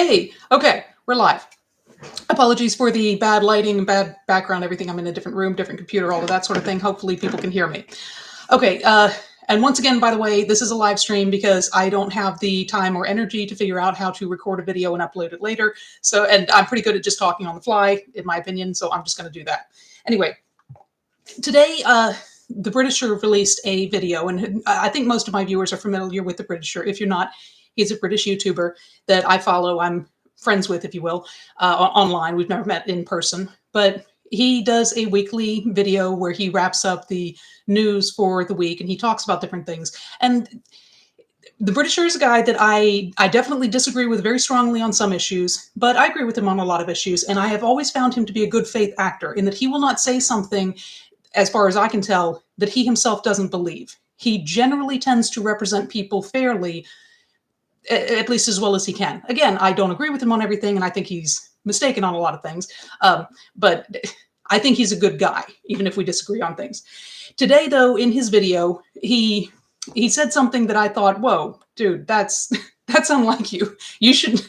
Hey, okay, we're live. Apologies for the bad lighting, bad background, everything. I'm in a different room, different computer, all of that sort of thing. Hopefully people can hear me. Okay, and once again, by the way, this is a live stream because I don't have the time or energy to figure out how to record a video and upload it later. So, and I'm pretty good at just talking on the fly, in my opinion, so I'm just going to do that. Anyway, today, the Britisher released a video, and I think most of my viewers are familiar with the Britisher. If you're not, he's a British YouTuber that I follow. I'm friends with, if you will, online. We've never met in person, but he does a weekly video where he wraps up the news for the week and he talks about different things. And the Britisher is a guy that I definitely disagree with very strongly on some issues, but I agree with him on a lot of issues. And I have always found him to be a good faith actor in that he will not say something, as far as I can tell, that he himself doesn't believe. He generally tends to represent people fairly, at least as well as he can. Again, I don't agree with him on everything, and I think he's mistaken on a lot of things. But I think he's a good guy, even if we disagree on things. Today, though, in his video, he said something that I thought, whoa, dude, that's unlike you. You should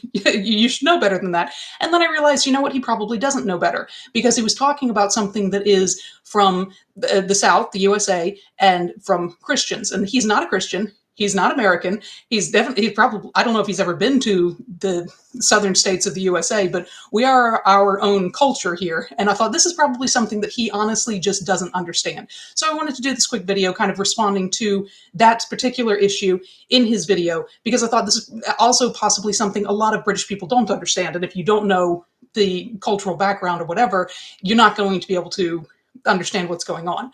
know better than that. And then I realized, you know what? He probably doesn't know better because he was talking about something that is from the South, the USA, and from Christians. And he's not a Christian. He's not American. He's probably, I don't know if he's ever been to the southern states of the USA, but we are our own culture here. And I thought this is probably something that he honestly just doesn't understand. So I wanted to do this quick video kind of responding to that particular issue in his video, because I thought this is also possibly something a lot of British people don't understand. And if you don't know the cultural background or whatever, you're not going to be able to understand what's going on.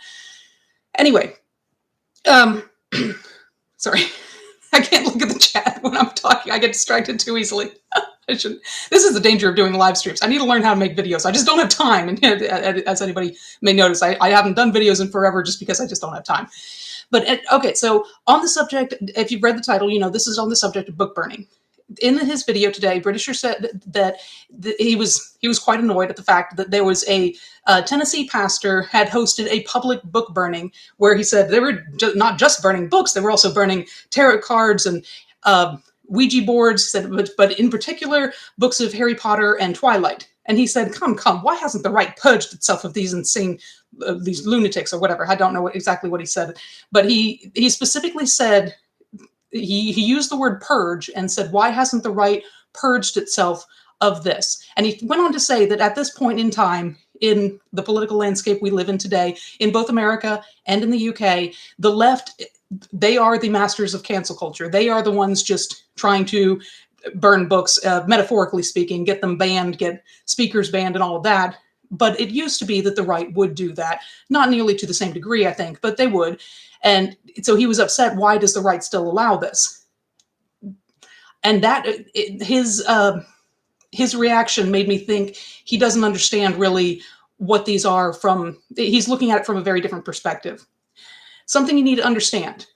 Anyway, sorry, I can't look at the chat when I'm talking. I get distracted too easily. This is the danger of doing live streams. I need to learn how to make videos. I just don't have time. And as anybody may notice, I haven't done videos in forever just because I just don't have time. But okay, so on the subject, if you've read the title, you know this is on the subject of book burning. In his video today, Britisher said that he was quite annoyed at the fact that there was a Tennessee pastor had hosted a public book burning where he said they were not just burning books, they were also burning tarot cards and Ouija boards, but in particular books of Harry Potter and Twilight. And he said, come, why hasn't the right purged itself of these insane, these lunatics or whatever? I don't know exactly what he said, but he specifically said, he used the word purge and said, why hasn't the right purged itself of this? And he went on to say that at this point in time, in the political landscape we live in today, in both America and in the UK, the left, they are the masters of cancel culture. They are the ones just trying to burn books, metaphorically speaking, get them banned, get speakers banned and all of that. But it used to be that the right would do that, not nearly to the same degree, I think, but they would. And so he was upset, why does the right still allow this? And that his reaction made me think he doesn't understand really what these are from, he's looking at it from a very different perspective. Something you need to understand,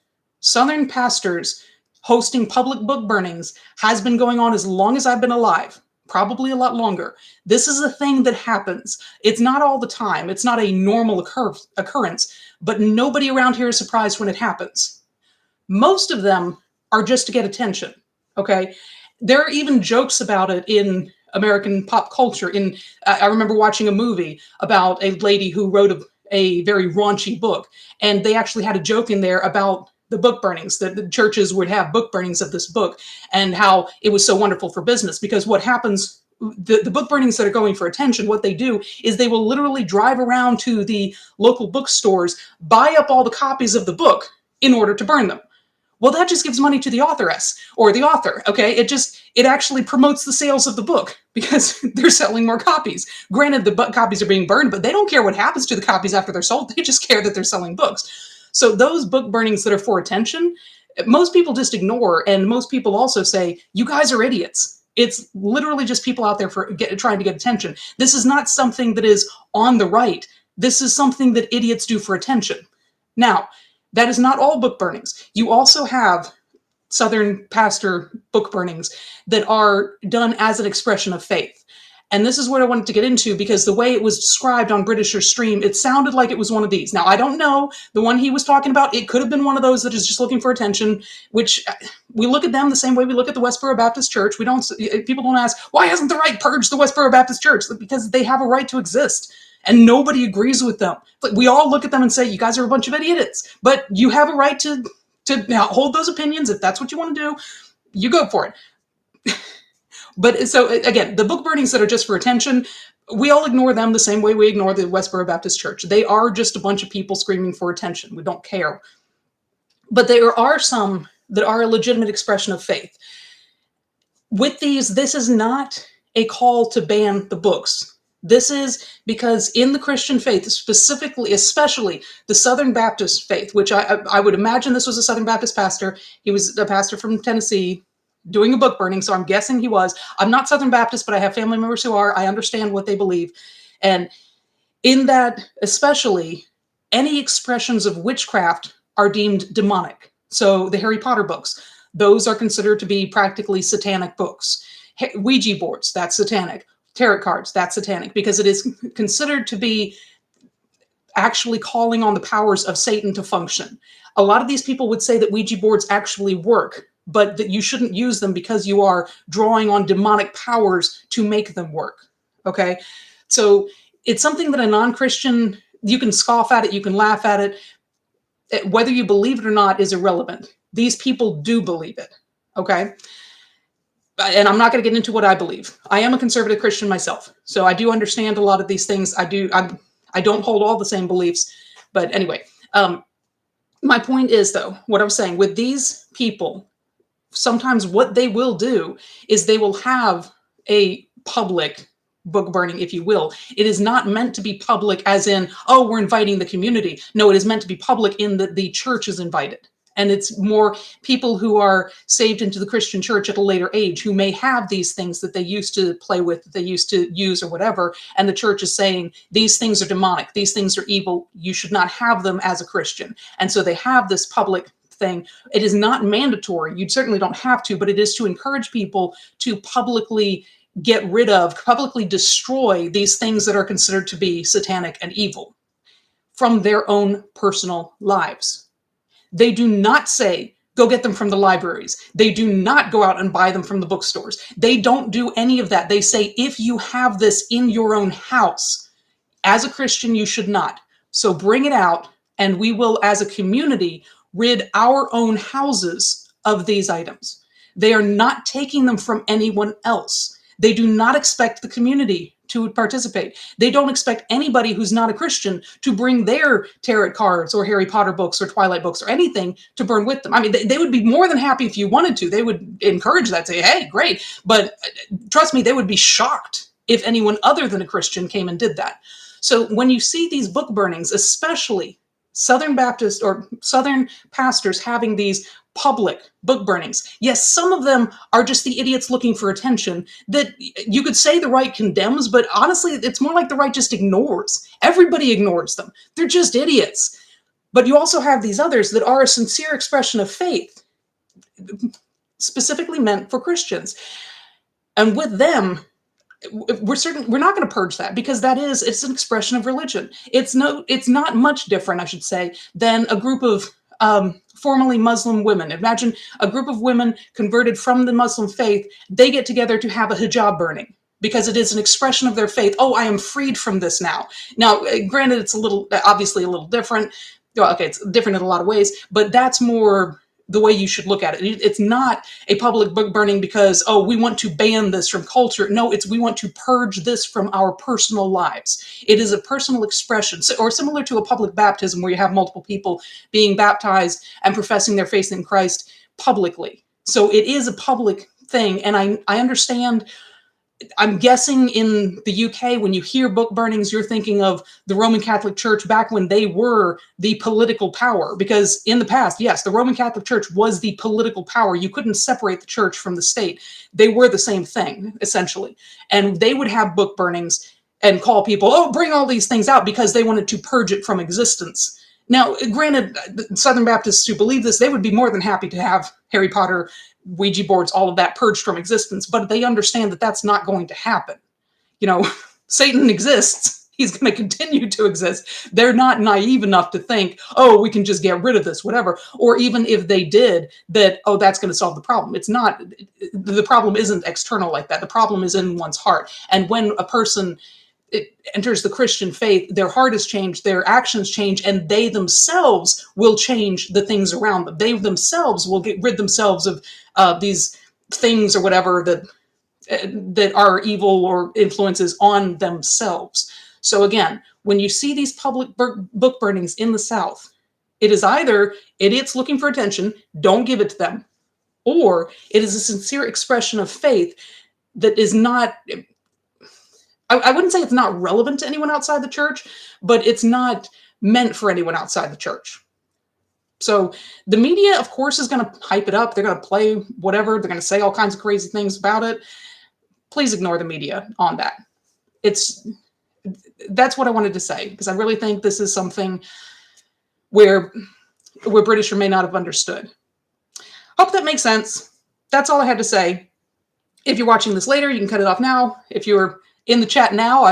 Southern pastors hosting public book burnings has been going on as long as I've been alive. Probably a lot longer. This is a thing that happens. It's not all the time. It's not a normal occurrence, but nobody around here is surprised when it happens. Most of them are just to get attention, okay? There are even jokes about it in American pop culture. I remember watching a movie about a lady who wrote a very raunchy book, and they actually had a joke in there about the book burnings, that the churches would have book burnings of this book and how it was so wonderful for business. Because what happens, the book burnings that are going for attention, what they do is they will literally drive around to the local bookstores, buy up all the copies of the book in order to burn them. Well, that just gives money to the authoress or the author, okay? It actually promotes the sales of the book because they're selling more copies. Granted, the copies are being burned, but they don't care what happens to the copies after they're sold. They just care that they're selling books. So those book burnings that are for attention, most people just ignore, and most people also say, you guys are idiots. It's literally just people out there trying to get attention. This is not something that is on the right. This is something that idiots do for attention. Now, that is not all book burnings. You also have Southern pastor book burnings that are done as an expression of faith. And this is what I wanted to get into, because the way it was described on Britisher Stream, it sounded like it was one of these. Now, I don't know the one he was talking about. It could have been one of those that is just looking for attention, which we look at them the same way we look at the Westboro Baptist Church. People don't ask, why hasn't the right purged the Westboro Baptist Church? Because they have a right to exist. And nobody agrees with them. But we all look at them and say, you guys are a bunch of idiots. But you have a right to hold those opinions. If that's what you want to do, you go for it. But so again, the book burnings that are just for attention, we all ignore them the same way we ignore the Westboro Baptist Church. They are just a bunch of people screaming for attention. We don't care. But there are some that are a legitimate expression of faith. With these, this is not a call to ban the books. This is because in the Christian faith, specifically, especially the Southern Baptist faith, which I would imagine this was a Southern Baptist pastor. He was a pastor from Tennessee doing a book burning, so I'm guessing he was. I'm not Southern Baptist, but I have family members who are. I understand what they believe. And in that, especially, any expressions of witchcraft are deemed demonic. So the Harry Potter books, those are considered to be practically satanic books. Ouija boards, that's satanic. Tarot cards, that's satanic, because it is considered to be actually calling on the powers of Satan to function. A lot of these people would say that Ouija boards actually work, but that you shouldn't use them because you are drawing on demonic powers to make them work. Okay? So it's something that a non-Christian, you can scoff at it, you can laugh at it. Whether you believe it or not is irrelevant. These people do believe it. Okay? And I'm not going to get into what I believe. I am a conservative Christian myself, so I do understand a lot of these things. I don't hold all the same beliefs, but anyway, my point is, though, what I'm saying with these people, sometimes what they will do is they will have a public book burning, if you will. It is not meant to be public as in, oh, we're inviting the community. No, it is meant to be public in that the church is invited. And it's more people who are saved into the Christian church at a later age who may have these things that they used to play with, that they used to use or whatever. And the church is saying, these things are demonic. These things are evil. You should not have them as a Christian. And so they have this public thing. It is not mandatory. You certainly don't have to, but it is to encourage people to publicly get rid of, publicly destroy these things that are considered to be satanic and evil from their own personal lives. They do not say, go get them from the libraries. They do not go out and buy them from the bookstores. They don't do any of that. They say, if you have this in your own house, as a Christian, you should not. So bring it out, and we will, as a community, rid our own houses of these items. They are not taking them from anyone else. They do not expect the community to participate. They don't expect anybody who's not a Christian to bring their tarot cards or Harry Potter books or Twilight books or anything to burn with them. I mean, they would be more than happy if you wanted to. They would encourage that, say, hey, great. But trust me, they would be shocked if anyone other than a Christian came and did that. So when you see these book burnings, especially Southern Baptist or Southern pastors having these public book burnings. Yes, some of them are just the idiots looking for attention that you could say the right condemns, but honestly, it's more like the right just ignores. Everybody ignores them. They're just idiots. But you also have these others that are a sincere expression of faith, specifically meant for Christians. And with them, we're not going to purge that, because it's an expression of religion. It's not much different, I should say, than a group of formerly Muslim women. Imagine a group of women converted from the Muslim faith. They get together to have a hijab burning because it is an expression of their faith. Oh, I am freed from this now. Now, granted, it's obviously a little different. Well, okay, it's different in a lot of ways, but that's more the way you should look at it. It's not a public book burning because, oh, we want to ban this from culture. No, we want to purge this from our personal lives. It is a personal expression, or similar to a public baptism where you have multiple people being baptized and professing their faith in Christ publicly. So it is a public thing, and I understand. I'm guessing in the UK, when you hear book burnings, you're thinking of the Roman Catholic Church back when they were the political power. Because in the past, yes, the Roman Catholic Church was the political power. You couldn't separate the church from the state. They were the same thing, essentially. And they would have book burnings and call people, oh, bring all these things out, because they wanted to purge it from existence. Now, granted, Southern Baptists who believe this, they would be more than happy to have Harry Potter, Ouija boards, all of that purged from existence, but they understand that that's not going to happen. you know, Satan exists. He's going to continue to exist. They're not naive enough to think, oh, we can just get rid of this, whatever. Or even if they did, that, oh, that's going to solve the problem. It's not, the problem isn't external like that. The problem is in one's heart. And when a person enters the Christian faith, their heart is changed, their actions change, and they themselves will change the things around them. They themselves will get rid themselves of these things or whatever that are evil or influences on themselves. So again, when you see these public book burnings in the South, it is either idiots looking for attention, don't give it to them, or it is a sincere expression of faith that is not, I wouldn't say it's not relevant to anyone outside the church, but it's not meant for anyone outside the church. So the media, of course, is going to hype it up. They're going to play whatever. They're going to say all kinds of crazy things about it. Please ignore the media on that. That's what I wanted to say, because I really think this is something where British may not have understood. Hope that makes sense. That's all I had to say. If you're watching this later, you can cut it off now. If you're in the chat now,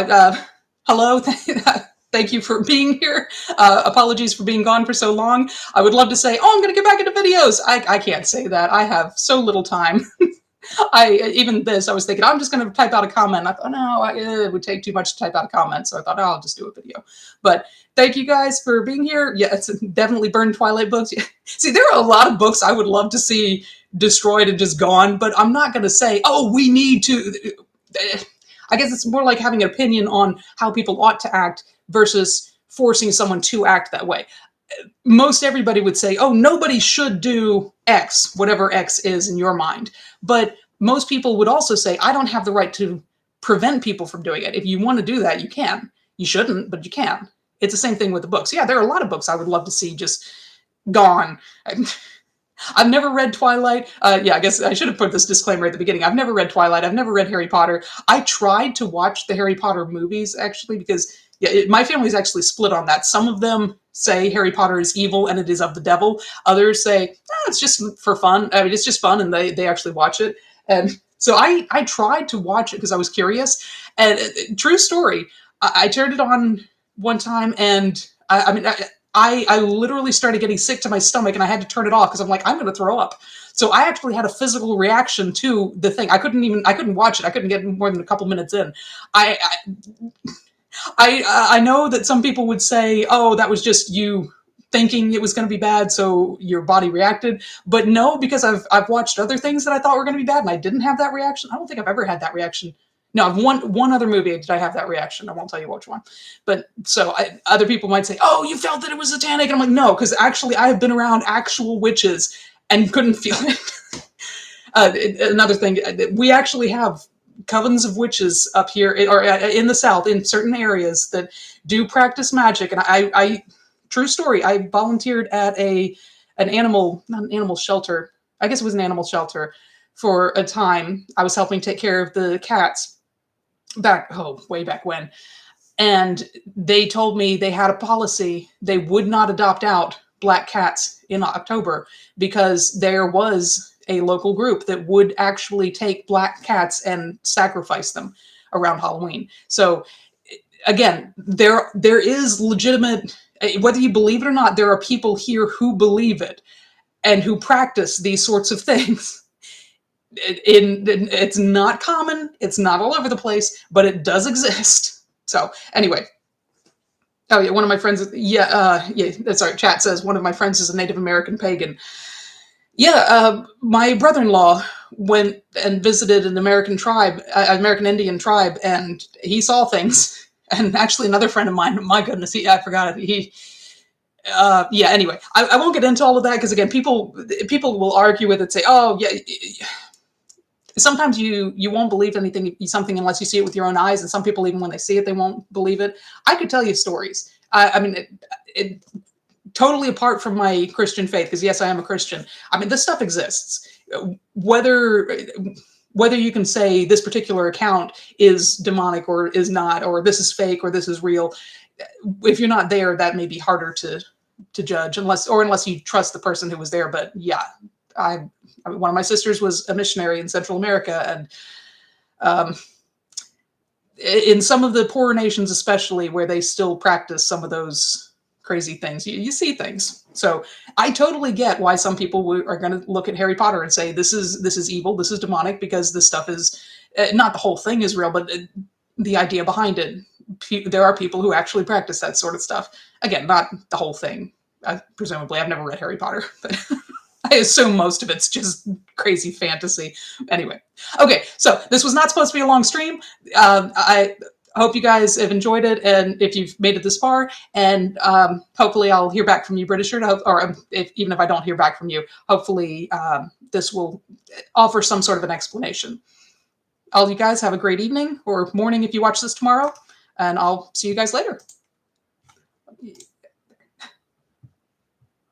hello. Thank you for being here. Apologies for being gone for so long. I would love to say, oh, I'm going to get back into videos. I can't say that. I have so little time. Even this, I was thinking, I'm just going to type out a comment. I thought, no, it would take too much to type out a comment. So I thought, oh, I'll just do a video. But thank you guys for being here. Yeah, it's definitely burned Twilight books. See, there are a lot of books I would love to see destroyed and just gone, but I'm not going to say, oh, we need to. I guess it's more like having an opinion on how people ought to act versus forcing someone to act that way. Most everybody would say, oh, nobody should do X, whatever X is in your mind. But most people would also say, I don't have the right to prevent people from doing it. If you want to do that, you can. You shouldn't, but you can. It's the same thing with the books. Yeah, there are a lot of books I would love to see just gone. I've never read Twilight. Yeah, I guess I should have put this disclaimer at the beginning. I've never read Twilight. I've never read Harry Potter. I tried to watch the Harry Potter movies, actually, because my family is actually split on that. Some of them say Harry Potter is evil and it is of the devil. Others say, it's just for fun. I mean, it's just fun, and they actually watch it. And so I tried to watch it because I was curious. And true story, I turned it on one time, and I literally started getting sick to my stomach, and I had to turn it off because I'm like, I'm going to throw up. So I actually had a physical reaction to the thing. I couldn't watch it. I couldn't get more than a couple minutes in. I know that some people would say, oh, that was just you thinking it was going to be bad, so your body reacted. But no, because I've watched other things that I thought were going to be bad, and I didn't have that reaction. I don't think I've ever had that reaction. No, one other movie did I have that reaction. I won't tell you which one. But so other people might say, oh, you felt that it was satanic. And I'm like, no, because actually I have been around actual witches and couldn't feel it. Another thing, we actually have covens of witches up here, or in the South, in certain areas that do practice magic. And I true story, I volunteered at not an animal shelter. I guess it was an animal shelter for a time. I was helping take care of the cats way back when. And they told me they had a policy. They would not adopt out black cats in October because there was a local group that would actually take black cats and sacrifice them around Halloween. So again, there is legitimate, whether you believe it or not, there are people here who believe it and who practice these sorts of things. It's not common, it's not all over the place, but it does exist. So anyway, oh yeah, one of my friends, that's right, chat says one of my friends is a Native American pagan. Yeah, my brother-in-law went and visited an American Indian tribe, and he saw things. And actually another friend of mine, my goodness, I forgot it. Anyway, I won't get into all of that because again, people will argue with it, say, oh yeah, sometimes you won't believe something unless you see it with your own eyes, and some people, even when they see it, they won't believe it. I could tell you stories. I mean, it totally apart from my Christian faith, because yes, I am a Christian. I mean, this stuff exists. Whether you can say this particular account is demonic or is not, or this is fake or this is real, if you're not there, that may be harder to judge, unless you trust the person who was there. But yeah, one of my sisters was a missionary in Central America, and in some of the poorer nations, especially where they still practice some of those crazy things, you see things. So I totally get why some people are going to look at Harry Potter and say this is evil, this is demonic, because this stuff is not the whole thing is real, but the idea behind it. There are people who actually practice that sort of stuff. Again, not the whole thing. Presumably, I've never read Harry Potter, but I assume most of it's just crazy fantasy. Anyway, okay, so this was not supposed to be a long stream. I hope you guys have enjoyed it, and if you've made it this far, and hopefully I'll hear back from you, Britisher, or even if I don't hear back from you, hopefully this will offer some sort of an explanation. All you guys have a great evening or morning if you watch this tomorrow, and I'll see you guys later.